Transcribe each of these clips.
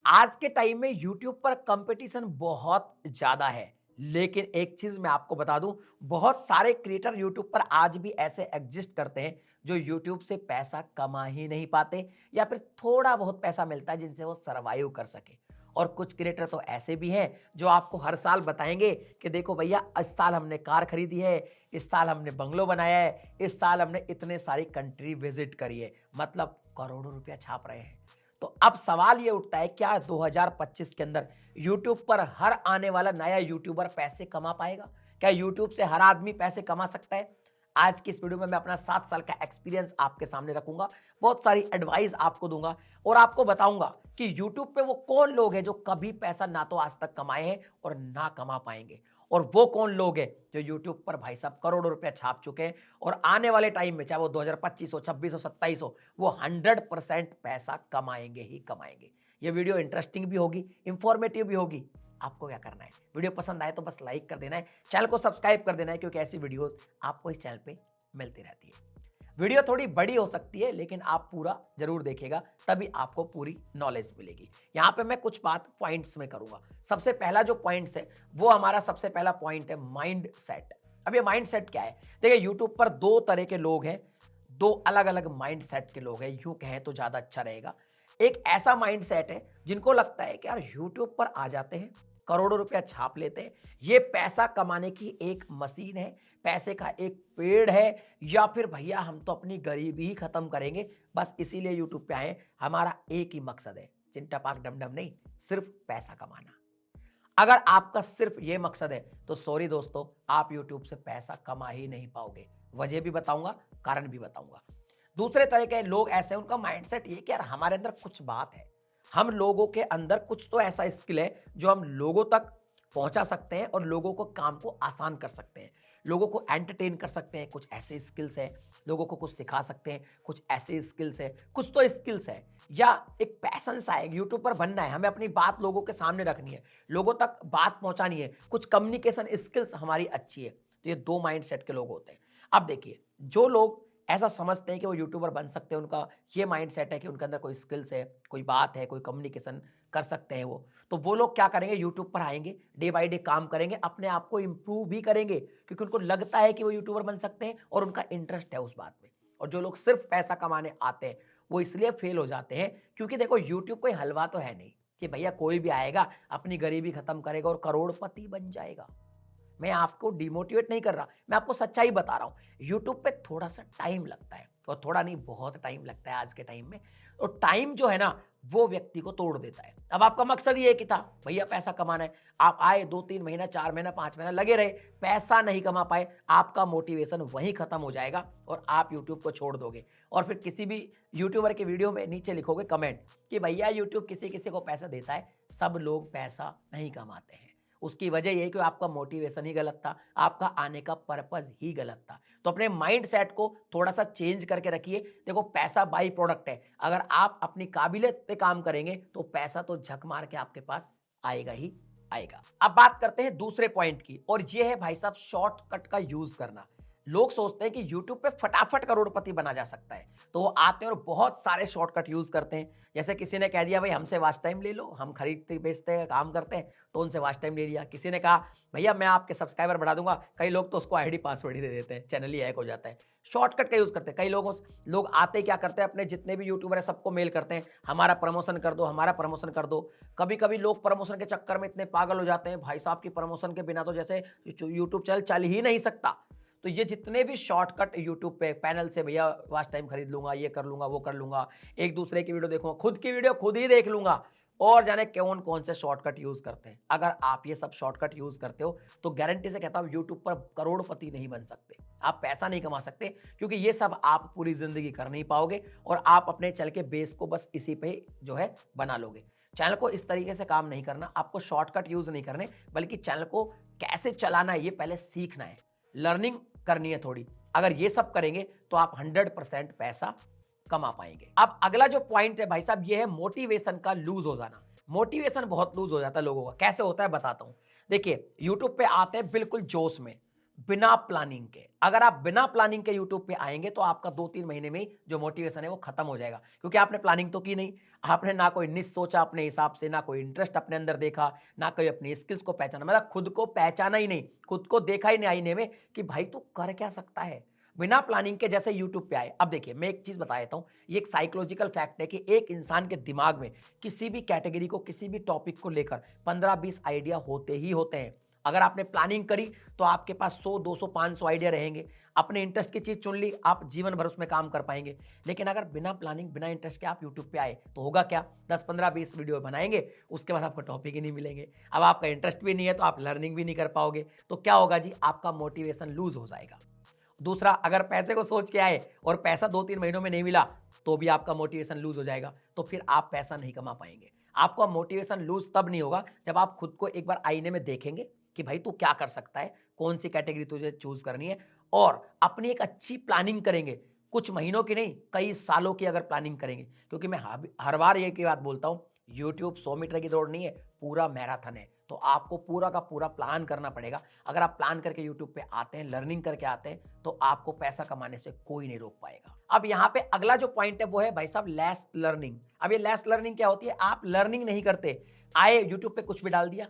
आज के टाइम में यूट्यूब पर कंपटीशन बहुत ज़्यादा है। लेकिन एक चीज़ मैं आपको बता दूँ, बहुत सारे क्रिएटर यूट्यूब पर आज भी ऐसे एग्ज़िस्ट करते हैं, जो यूट्यूब से पैसा कमा ही नहीं पाते या फिर थोड़ा बहुत पैसा मिलता है जिनसे वो सर्वाइव कर सकें। और कुछ क्रिएटर तो ऐसे भी हैं, जो आपको हर साल बताएँगे कि देखो भैया इस साल हमने कार खरीदी है, इस साल हमने बंगलो बनाया है, इस साल हमने इतने सारी कंट्री विज़िट करी है। मतलब करोड़ों रुपया छाप रहे हैं। तो अब सवाल ये उठता है क्या 2025 के अंदर यूट्यूब पर हर आने वाला नया यूट्यूबर पैसे कमा पाएगा? क्या यूट्यूब से हर आदमी पैसे कमा सकता है? आज की इस वीडियो में मैं अपना 7 साल का एक्सपीरियंस आपके सामने रखूंगा, बहुत सारी एडवाइस आपको दूंगा और आपको बताऊंगा कि यूट्यूब पे वो कौन लोग हैं जो कभी पैसा ना तो आज तक कमाए हैं और ना कमा पाएंगे, और वो कौन लोग हैं जो यूट्यूब पर भाई साहब करोड़ों रुपए छाप चुके हैं और आने वाले टाइम में चाहे वो 2025 हो, 26 हो, 27 हो, वो 100% पैसा कमाएंगे ही कमाएंगे। ये वीडियो इंटरेस्टिंग भी होगी, इंफॉर्मेटिव भी होगी। आपको क्या करना है, वीडियो पसंद आए तो बस लाइक कर देना है, चैनल को सब्सक्राइब कर देना है, क्योंकि ऐसी वीडियोस आपको इस चैनल पे मिलती रहती है। वीडियो थोड़ी बड़ी हो सकती है लेकिन आप पूरा जरूर देखिएगा, तभी आपको पूरी नॉलेज मिलेगी। यहां पे मैं कुछ बात पॉइंट्स में करूंगा। सबसे पहला जो पॉइंट्स है वो हमारा सबसे पहला पॉइंट है माइंड सेट। अब ये माइंड सेट क्या है? देखिए यूट्यूब पर दो तरह के लोग हैं, दो अलग अलग माइंड सेट के लोग हैं, यूं कहें तो ज्यादा अच्छा रहेगा। एक ऐसा माइंड सेट है जिनको लगता है कि यार यूट्यूब पर आ जाते हैं, करोड़ों रुपया छाप लेते हैं, ये पैसा कमाने की एक मशीन है, पैसे का एक पेड़ है, या फिर भैया हम तो अपनी गरीबी ही खत्म करेंगे, बस इसीलिए यूट्यूब पे आए, हमारा एक ही मकसद है, चिंटा पाक डमडम नहीं, सिर्फ पैसा कमाना। अगर आपका सिर्फ ये मकसद है तो सॉरी दोस्तों, आप यूट्यूब से पैसा कमा ही नहीं पाओगे। वजह भी बताऊंगा, कारण भी बताऊंगा। दूसरे तरह के लोग ऐसे हैं, उनका माइंडसेट ये कि यार हमारे अंदर कुछ बात है, हम लोगों के अंदर कुछ तो ऐसा स्किल है जो हम लोगों तक पहुंचा सकते हैं और लोगों को काम को आसान कर सकते हैं, लोगों को एंटरटेन कर सकते हैं। कुछ ऐसे स्किल्स है, लोगों को कुछ सिखा सकते हैं, कुछ ऐसे स्किल्स है, कुछ तो स्किल्स है, या एक पैशन सा है, यूट्यूब पर बनना है, हमें अपनी बात लोगों के सामने रखनी है, लोगों तक बात पहुंचानी है, कुछ कम्युनिकेशन स्किल्स हमारी अच्छी है। तो ये दो माइंडसेट के लोग होते हैं। अब देखिए, जो लोग ऐसा समझते हैं कि वो यूट्यूबर बन सकते हैं, उनका ये माइंडसेट है कि उनके अंदर कोई स्किल्स है, कोई बात है, कोई कम्युनिकेशन कर सकते हैं वो, तो वो लोग क्या करेंगे, यूट्यूब पर आएंगे, डे बाय डे काम करेंगे, अपने आप को इंप्रूव भी करेंगे, क्योंकि उनको लगता है कि वो यूट्यूबर बन सकते हैं और उनका इंटरेस्ट है उस बात में। और जो लोग सिर्फ पैसा कमाने आते हैं, वो इसलिए फेल हो जाते हैं क्योंकि देखो यूट्यूब कोई हलवा तो है नहीं कि भैया कोई भी आएगा अपनी गरीबी खत्म करेगा और करोड़पति बन जाएगा। मैं आपको डिमोटिवेट नहीं कर रहा, मैं आपको सच्चाई बता रहा हूँ। यूट्यूब पे थोड़ा-सा टाइम लगता है, और थोड़ा नहीं बहुत टाइम लगता है आज के टाइम में, और टाइम जो है ना, वो व्यक्ति को तोड़ देता है। अब आपका मकसद ये कि था भैया पैसा कमाना है, आप आए 2-3 महीना, 4 महीना, 5 महीना लगे रहे, पैसा नहीं कमा पाए, आपका मोटिवेशन वहीं खत्म हो जाएगा और आप यूट्यूब को छोड़ दोगे। और फिर किसी भी यूट्यूबर के वीडियो में नीचे लिखोगे कमेंट कि भैया यूट्यूब किसी-किसी को पैसा देता है, सब लोग पैसा नहीं कमाते हैं। उसकी वजह ये है कि आपका मोटिवेशन ही गलत था, आपका आने का पर्पज़ ही गलत था। तो अपने माइंडसेट को थोड़ा-सा चेंज करके रखिए। देखो पैसा बाई प्रोडक्ट है, अगर आप अपनी काबिलियत पे काम करेंगे तो पैसा तो झक मार के आपके पास आएगा ही आएगा। अब बात करते हैं दूसरे पॉइंट की, और ये है भाई साहब शॉर्टकट का यूज़ करना। लोग सोचते हैं कि यूट्यूब पे फटाफट करोड़पति बना जा सकता है, तो वो आते हैं और बहुत सारे शॉर्टकट यूज़ करते हैं। जैसे किसी ने कह दिया भाई हमसे वॉच टाइम ले लो, हम खरीदते बेचते हैं, काम करते हैं, तो उनसे वॉच टाइम ले लिया। किसी ने कहा भैया मैं आपके सब्सक्राइबर बढ़ा दूँगा, कई लोग तो उसको आईडी पासवर्ड ही दे देते हैं, चैनल ही हैक हो जाता है। शॉर्टकट का यूज़ करते हैं। कई लोग आते ही क्या करते हैं, अपने जितने भी यूट्यूबर हैं सबको मेल करते हैं, हमारा प्रमोशन कर दो, हमारा प्रमोशन कर दो। कभी-कभी लोग प्रमोशन के चक्कर में इतने पागल हो जाते हैं, भाई साहब की प्रमोशन के बिना तो जैसे यूट्यूब चैनल चल ही नहीं सकता। तो ये जितने भी शॉर्टकट यूट्यूब पे पैनल से भैया वॉच टाइम खरीद लूँगा, ये कर लूँगा, वो कर लूँगा, एक दूसरे की वीडियो देखूँगा, खुद की वीडियो खुद ही देख लूँगा, और जाने कौन-कौन से शॉर्टकट यूज़ करते हैं। अगर आप ये सब शॉर्टकट यूज़ करते हो, तो गारंटी से कहता हूँ यूट्यूब पर करोड़पति नहीं बन सकते। आप पैसा नहीं कमा सकते, क्योंकि ये सब आप पूरी ज़िंदगी कर नहीं पाओगे और आप अपने चल के बेस को बस इसी पे जो है बना लोगे। चैनल को इस तरीके से काम नहीं करना, आपको शॉर्टकट यूज़ नहीं करने, बल्कि चैनल को कैसे चलाना है ये पहले सीखना है, लर्निंग करनी है थोड़ी। अगर ये सब करेंगे तो आप 100% पैसा कमा पाएंगे। अब अगला जो पॉइंट है भाई साहब, ये है मोटिवेशन का लूज हो जाना। मोटिवेशन बहुत लूज हो जाता है लोगों का। कैसे होता है बताता हूं। देखिए यूट्यूब पे आते हैं बिल्कुल जोश में, बिना प्लानिंग के। अगर आप बिना प्लानिंग के यूट्यूब पे आएँगे तो आपका 2-3 महीने में ही जो मोटिवेशन है वो खत्म हो जाएगा। क्योंकि आपने प्लानिंग तो की नहीं। आपने ना कोई निश सोचा अपने हिसाब से, ना कोई इंटरेस्ट अपने अंदर देखा, ना कोई अपनी स्किल्स को पहचाना। मतलब खुद को पहचाना ही नहीं, खुद को देखा ही नहीं आईने में कि भाई तू कर क्या सकता है? बिना प्लानिंग के जैसे यूट्यूब पे आए। अब देखिए मैं एक चीज़ बता देता हूँ, ये एक साइकोलॉजिकल फैक्ट है कि एक इंसान के दिमाग में किसी भी कैटेगरी को, किसी भी टॉपिक को लेकर 15-20 आइडिया होते ही होते हैं। अगर आपने प्लानिंग करी तो आपके पास 100, 200, 500 आइडिया रहेंगे। अपने इंटरेस्ट की चीज़ चुन ली, आप जीवन भर उसमें काम कर पाएँगे। लेकिन अगर बिना प्लानिंग, बिना इंटरेस्ट के आप यूट्यूब पे आए, तो होगा क्या? 10, 15, 20 वीडियो बनाएँगे, उसके बाद आपको टॉपिक ही नहीं मिलेंगे। अब आपका इंटरेस्ट भी नहीं है, तो आप लर्निंग भी नहीं कर पाओगे। तो क्या होगा जी? आपका मोटिवेशन लूज़ हो जाएगा। दूसरा, अगर पैसे को सोच के आए और पैसा 2-3 महीनों में नहीं मिला, तो भी आपका मोटिवेशन लूज़ हो जाएगा। तो फिर आप पैसा नहीं कमा पाएँगे। आपका मोटिवेशन लूज़ तब नहीं होगा, जब आप खुद को एक बार आईने में देखेंगे कि भाई तू क्या कर सकता है, कौन-सी कैटेगरी तुझे चूज़ करनी है और अपनी एक अच्छी प्लानिंग करेंगे। कुछ महीनों की नहीं, कई सालों की अगर प्लानिंग करेंगे। क्योंकि मैं हर बार एक ही बात बोलता हूँ, यूट्यूब 100 मीटर की दौड़ नहीं है, पूरा मैराथन है। तो आपको पूरा का पूरा प्लान करना पड़ेगा। अगर आप प्लान करके यूट्यूब पे आते हैं, लर्निंग करके आते हैं, तो आपको पैसा कमाने से कोई नहीं रोक पाएगा। अब यहाँ पे अगला जो पॉइंट है वो है भाई साहब लेस लर्निंग। अब ये लेस लर्निंग क्या होती है? आप लर्निंग नहीं करते, आए यूट्यूब पे कुछ भी डाल दिया,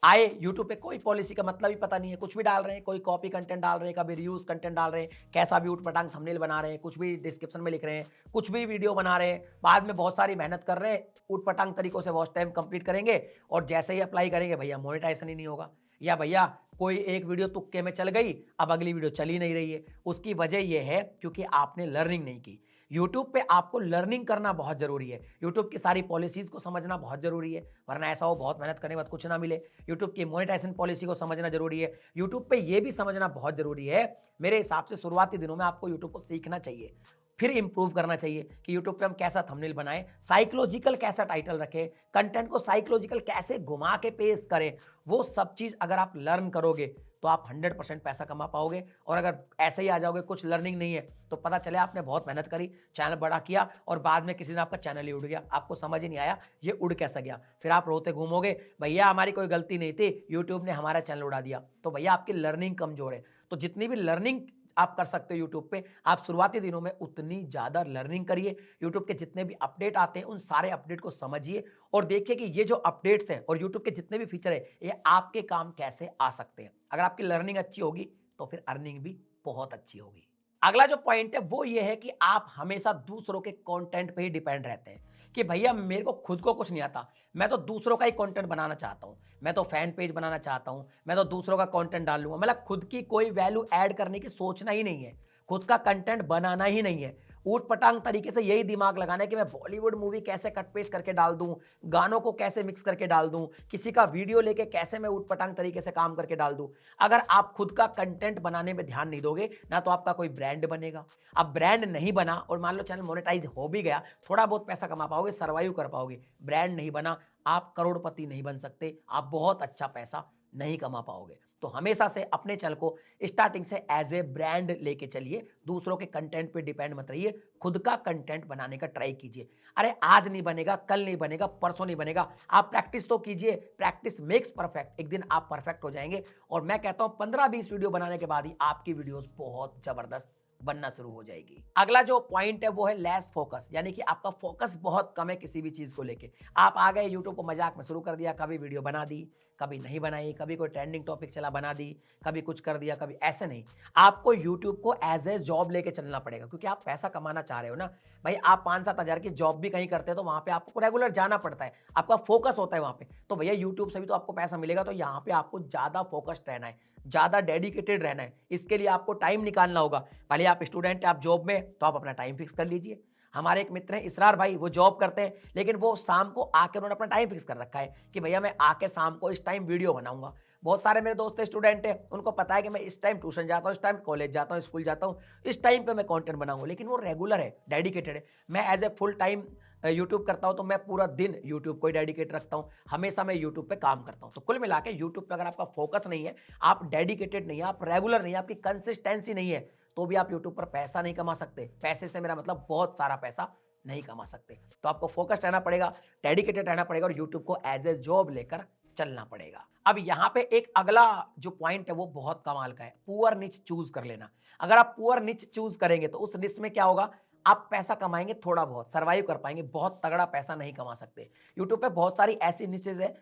आए यूट्यूब पे कोई पॉलिसी का मतलब ही पता नहीं है, कुछ भी डाल रहे हैं, कोई कॉपी कंटेंट डाल रहे हैं, कभी रीयूज कंटेंट डाल रहे हैं, कैसा भी ऊटपटांग थंबनेल बना रहे हैं, कुछ भी डिस्क्रिप्शन में लिख रहे हैं, कुछ भी वीडियो बना रहे हैं, बाद में बहुत सारी मेहनत कर रहे हैं, ऊटपटांग तरीकों से वॉच टाइम कंप्लीट करेंगे और जैसे ही अप्लाई करेंगे भैया मोनेटाइजेशन ही नहीं होगा, या भैया कोई एक वीडियो तुक्के में चल गई, अब अगली वीडियो चल ही नहीं रही है। उसकी वजह यह है क्योंकि आपने लर्निंग नहीं की। यूट्यूब पे आपको लर्निंग करना बहुत ज़रूरी है। यूट्यूब की सारी पॉलिसीज़ को समझना बहुत ज़रूरी है, वरना ऐसा हो बहुत मेहनत करने के बाद कुछ ना मिले। यूट्यूब की मोनेटाइजेशन पॉलिसी को समझना ज़रूरी है। यूट्यूब पे ये भी समझना बहुत ज़रूरी है, मेरे हिसाब से शुरुआती दिनों में आपको यूट्यूब को सीखना चाहिए। फिर इम्प्रूव करना चाहिए कि यूट्यूब पे हम कैसा थंबनेल बनाएँ, साइकोलॉजिकल कैसा टाइटल रखें, कंटेंट को साइकोलॉजिकल कैसे घुमा के पेश करें। वो सब चीज़ अगर आप लर्न करोगे, तो आप 100% पैसा कमा पाओगे। और अगर ऐसे ही आ जाओगे, कुछ लर्निंग नहीं है, तो पता चले आपने बहुत मेहनत करी, चैनल बड़ा किया और बाद में किसी दिन आपका चैनल ही उड़ गया, आपको समझ ही नहीं आया ये उड़ कैसा गया। फिर आप रोते घूमोगे, भैया हमारी कोई गलती नहीं थी, यूट्यूब ने हमारा चैनल उड़ा दिया। तो भैया आपकी लर्निंग कमज़ोर है। तो जितनी भी लर्निंग आप कर सकते हो यूट्यूब पे, आप शुरुआती दिनों में उतनी ज़्यादा लर्निंग करिए। यूट्यूब के जितने भी अपडेट आते हैं, उन सारे अपडेट को समझिए और देखिए कि ये जो अपडेट्स हैं और यूट्यूब के जितने भी फीचर है, ये आपके काम कैसे आ सकते हैं। अगर आपकी लर्निंग अच्छी होगी, तो फिर अर्निंग भी बहुत अच्छी होगी। अगला जो पॉइंट है वो ये है कि आप हमेशा दूसरों के कंटेंट पे ही डिपेंड रहते हैं कि भैया मेरे को खुद को कुछ नहीं आता, मैं तो दूसरों का ही कंटेंट बनाना चाहता हूँ, मैं तो फैन पेज बनाना चाहता हूँ, मैं तो दूसरों का कंटेंट डाल लूंगा। मतलब खुद की कोई वैल्यू ऐड करने की सोचना ही नहीं है, खुद का कंटेंट बनाना ही नहीं है। ऊट पटांग तरीके से यही दिमाग लगाना है कि मैं बॉलीवुड मूवी कैसे कट पेस्ट करके डाल दूं, गानों को कैसे मिक्स करके डाल दूं, किसी का वीडियो लेके कैसे मैं ऊट पटांग तरीके से काम करके डाल दूं। अगर आप खुद का कंटेंट बनाने में ध्यान नहीं दोगे ना, तो आपका कोई ब्रांड बनेगा। अब ब्रांड नहीं बना और मान लो चैनल मोनेटाइज हो भी गया, थोड़ा बहुत पैसा कमा पाओगे, सर्वाइव कर पाओगे। ब्रांड नहीं बना, आप करोड़पति नहीं बन सकते, आप बहुत अच्छा पैसा नहीं कमा पाओगे। तो हमेशा से अपने चैनल को स्टार्टिंग से एज ए ब्रांड लेके चलिए, दूसरों के कंटेंट पे डिपेंड मत रहिए, खुद का कंटेंट बनाने का ट्राई कीजिए। अरे आज नहीं बनेगा, कल नहीं बनेगा, परसों नहीं बनेगा, आप प्रैक्टिस तो कीजिए, प्रैक्टिस मेक्स परफेक्ट। एक दिन आप परफेक्ट हो जाएंगे और मैं कहता हूं 15-20 वीडियो बनाने के बाद ही आपकी वीडियोस बहुत जबरदस्त बनना शुरू हो जाएगी। अगला जो पॉइंट है वो है लेस फोकस, यानी कि आपका फोकस बहुत कम है किसी भी चीज को लेके। आप आ गए यूट्यूब को मजाक में शुरू कर दिया, कभी वीडियो बना दी, कभी नहीं बनाई, कभी कोई ट्रेंडिंग टॉपिक चला बना दी, कभी कुछ कर दिया, कभी ऐसे नहीं। आपको यूट्यूब को एज ए जॉब लेके चलना पड़ेगा, क्योंकि आप पैसा कमाना चाह रहे हो ना भाई। आप 5-7 हजार की जॉब भी कहीं करते हो तो वहां पे आपको रेगुलर जाना पड़ता है, आपका फोकस होता है वहां पे। तो भैया यूट्यूब से भी तो आपको पैसा मिलेगा, तो यहाँ पे आपको ज्यादा फोकस्ड रहना है, ज्यादा डेडिकेटेड रहना है। इसके लिए आपको टाइम निकालना होगा। भले आप स्टूडेंट हैं, आप जॉब में, तो आप अपना टाइम फिक्स कर लीजिए। हमारे एक मित्र हैं इसरार भाई, वो जॉब करते हैं, लेकिन वो शाम को आके उन्होंने अपना टाइम फिक्स कर रखा है कि भैया मैं आके शाम को इस टाइम वीडियो बनाऊंगा। बहुत सारे मेरे दोस्त स्टूडेंट हैं, उनको पता है कि मैं इस टाइम ट्यूशन जाता हूँ, इस टाइम कॉलेज जाता हूँ, स्कूल जाता हूँ, इस टाइम पे मैं कंटेंट बनाऊंगा। लेकिन वो रेगुलर है, डेडिकेटेड है। मैं as a full time YouTube करता हूँ, तो मैं पूरा दिन यूट्यूब को ही डेडिकेट रखता हूँ, हमेशा मैं यूट्यूब पे काम करता हूँ। तो कुल मिला के यूट्यूब पे अगर आपका फोकस नहीं है, आप डेडिकेटेड नहीं है, आप रेगुलर नहीं है, आपकी कंसिस्टेंसी नहीं है, तो भी आप यूट्यूब पर पैसा नहीं कमा सकते। पैसे से मेरा मतलब बहुत सारा पैसा नहीं कमा सकते। तो आपको फोकस रहना पड़ेगा, डेडिकेटेड रहना पड़ेगा और यूट्यूब को एज ए जॉब लेकर चलना पड़ेगा। अब यहाँ पे एक अगला जो पॉइंट है वो बहुत कमाल का है, पुअर निच चूज़ कर लेना। अगर आप पुअर निच चूज़ करेंगे तो उस निच में क्या होगा, आप पैसा कमाएँगे थोड़ा बहुत, सर्वाइव कर पाएँगे, बहुत तगड़ा पैसा नहीं कमा सकते। यूट्यूब पे बहुत सारी ऐसी निचेज़ है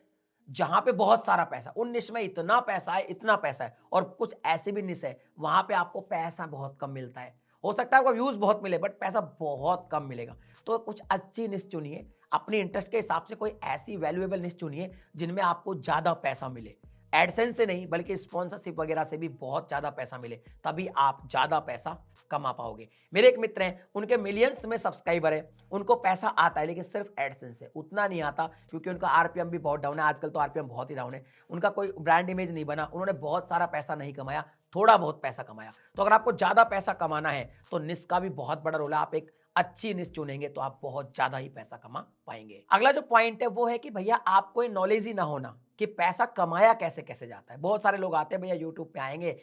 जहाँ पे बहुत सारा पैसा, उन निश में इतना पैसा है और कुछ ऐसे भी निश है, वहाँ पे आपको पैसा बहुत कम मिलता है। हो सकता है आपको व्यूज़ बहुत मिले बट पैसा बहुत कम मिलेगा। तो कुछ अच्छी निश चुनिए, अपने इंटरेस्ट के हिसाब से कोई ऐसी वैल्यूएबल निश चुनिए जिनमें आपको ज़्यादा पैसा मिले। एडसेंस से नहीं बल्कि स्पॉन्सरशिप वगैरह से भी बहुत ज़्यादा पैसा मिले, तभी आप ज़्यादा पैसा कमा पाओगे। मेरे एक मित्र हैं, उनके मिलियंस में सब्सक्राइबर है, उनको पैसा आता है लेकिन सिर्फ एडसेंस से, उतना नहीं आता क्योंकि उनका आरपीएम भी बहुत डाउन है, आजकल तो आरपीएम बहुत ही डाउन है। उनका कोई ब्रांड इमेज नहीं बना, उन्होंने बहुत सारा पैसा नहीं कमाया, थोड़ा बहुत पैसा कमाया। तो अगर आपको ज़्यादा पैसा कमाना है, तो निश का भी बहुत बड़ा रोल है। आप एक अच्छी निश चुनेंगे तो आप बहुत ज़्यादा ही पैसा कमा पाएँगे। अगला जो पॉइंट है वो है कि भैया आपको ये नॉलेज ही ना होना कि पैसा कमाया कैसे-कैसे जाता है। बहुत सारे लोग आते हैं भैया यूट्यूब पे आएँगे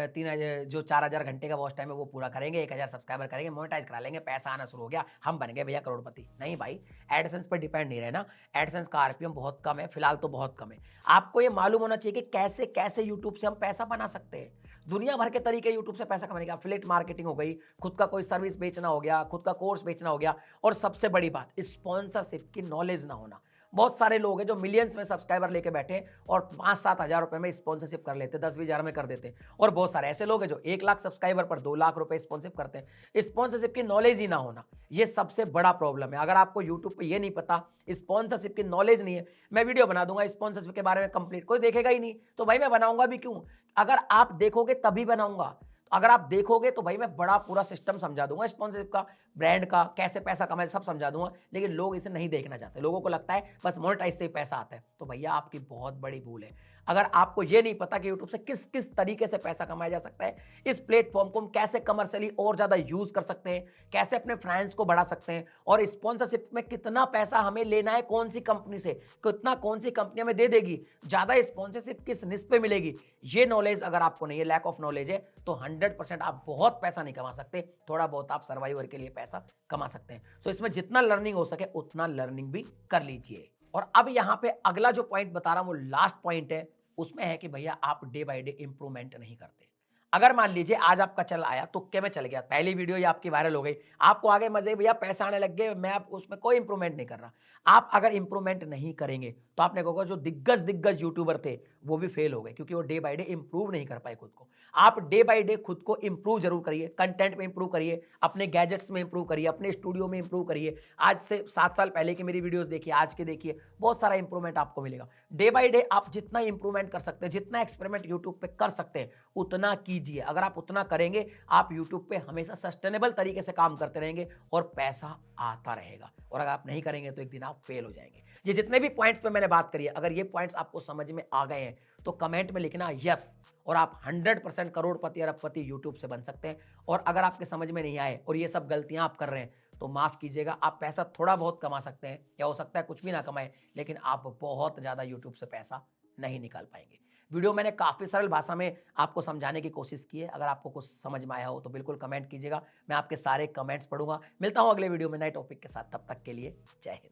3 जो 4000 घंटे का वॉच टाइम है वो पूरा करेंगे, 1000 सब्सक्राइबर करेंगे, मोनेटाइज़ करा लेंगे, पैसा आना शुरू हो गया, हम बन गए भैया करोड़पति। नहीं भाई, एडसेंस पे डिपेंड नहीं रहना। एडसेंस का आरपीएम बहुत कम है, फिलहाल तो बहुत कम है। आपको ये मालूम होना चाहिए कि कैसे-कैसे यूट्यूब से हम पैसा बना सकते हैं। दुनिया भर के तरीके यूट्यूब से पैसा कमाने के, एफिलिएट मार्केटिंग हो गई, खुद का कोई सर्विस बेचना हो गया, खुद का कोर्स बेचना हो गया और सबसे बड़ी बात स्पॉन्सरशिप की नॉलेज ना होना। बहुत सारे लोग हैं जो मिलियंस में सब्सक्राइबर लेके बैठे हैं और 5-7 हज़ार रुपए में स्पॉन्सरशिप कर लेते हैं, 10-20 हज़ार में कर देते हैं। और बहुत सारे ऐसे लोग हैं जो 1 लाख सब्सक्राइबर पर 2 लाख रुपए स्पॉन्सरशिप करते हैं। स्पॉन्सरशिप की नॉलेज ही ना होना, ये सबसे बड़ा प्रॉब्लम है। अगर आपको यूट्यूब पे ये नहीं पता, स्पॉन्सरशिप की नॉलेज नहीं है, मैं वीडियो बना दूंगा स्पॉन्सरशिप के बारे में कंप्लीट, कोई देखेगा ही नहीं, तो भाई मैं बनाऊंगा भी क्यों? अगर आप देखोगे तभी बनाऊंगा। अगर आप देखोगे तो भाई मैं बड़ा पूरा सिस्टम समझा दूंगा स्पॉन्सरशिप का, ब्रांड का, कैसे पैसा कमाए सब समझा दूंगा, लेकिन लोग इसे नहीं देखना चाहते। लोगों को लगता है बस मोनेटाइज से ही पैसा आता है, तो भैया आपकी बहुत बड़ी भूल है। अगर आपको ये नहीं पता कि यूट्यूब से किस किस तरीके से पैसा कमाया जा सकता है, इस प्लेटफॉर्म को हम कैसे कमर्शियली और ज्यादा यूज कर सकते हैं, कैसे अपने फ्रेंड्स को बढ़ा सकते हैं और स्पॉन्सरशिप में कितना पैसा हमें लेना है, कौन सी कंपनी से, कितना कौन सी कंपनी हमें दे देगी, ज्यादा स्पॉन्सरशिप किस निश पे मिलेगी, ये नॉलेज अगर आपको नहीं है, लैक ऑफ नॉलेज है, तो 100% आप बहुत पैसा नहीं कमा सकते। थोड़ा बहुत आप सर्वाइवर के लिए पैसा कमा सकते हैं। तो इसमें जितना लर्निंग हो सके उतना लर्निंग भी कर लीजिए। और अब यहाँ पे अगला जो पॉइंट बता रहा हूं वो लास्ट पॉइंट है, उसमें है कि भैया आप डे बाय डे इंप्रूवमेंट नहीं करते। अगर मान लीजिए आज आपका चल आया, तुक्के में चल गया, पहली वीडियो ही आपकी वायरल हो गई, आपको आगे मजे भैया पैसा आने लग गए, मैं आप उसमें कोई इंप्रूवमेंट नहीं कर रहा। आप अगर इंप्रूवमेंट नहीं करेंगे तो आपने कहोगे जो दिग्गज दिग्गज यूट्यूबर थे वो भी फेल हो गए क्योंकि वो डे बाय डे इंप्रूव नहीं कर पाए खुद को। आप डे बाय डे खुद को इंप्रूव जरूर करिए, कंटेंट में इंप्रूव करिए, अपने गैजेट्स में इंप्रूव करिए, अपने स्टूडियो में इंप्रूव करिए। आज से 7 साल पहले की मेरी वीडियोस देखिए, आज के देखिए, बहुत सारा इंप्रूवमेंट आपको मिलेगा। डे बाय डे आप जितना इंप्रूवमेंट कर सकते हैं, जितना एक्सपेरिमेंट यूट्यूब पे कर सकते हैं उतना कीजिए। अगर आप उतना करेंगे, आप यूट्यूब पे हमेशा सस्टेनेबल तरीके से काम करते रहेंगे और पैसा आता रहेगा। और अगर आप नहीं करेंगे तो एक दिन आप फेल हो जाएंगे। ये जितने भी पॉइंट्स पे मैंने बात करी है, अगर ये पॉइंट्स आपको समझ में आ गए हैं तो कमेंट में लिखना यस, और आप 100% करोड़पति अरबपति यूट्यूब से बन सकते हैं। और अगर आपके समझ में नहीं आए और ये सब गलतियां आप कर रहे हैं तो माफ कीजिएगा, आप पैसा थोड़ा बहुत कमा सकते हैं, या हो सकता है कुछ भी ना कमाए, लेकिन आप बहुत ज्यादा यूट्यूब से पैसा नहीं निकाल पाएंगे। वीडियो मैंने काफी सरल भाषा में आपको समझाने की कोशिश की है। अगर आपको कुछ समझ में आया हो तो बिल्कुल कमेंट कीजिएगा, मैं आपके सारे कमेंट्स पढ़ूंगा। मिलता हूं अगले वीडियो में नए टॉपिक के साथ, तब तक के लिए जय हिंद।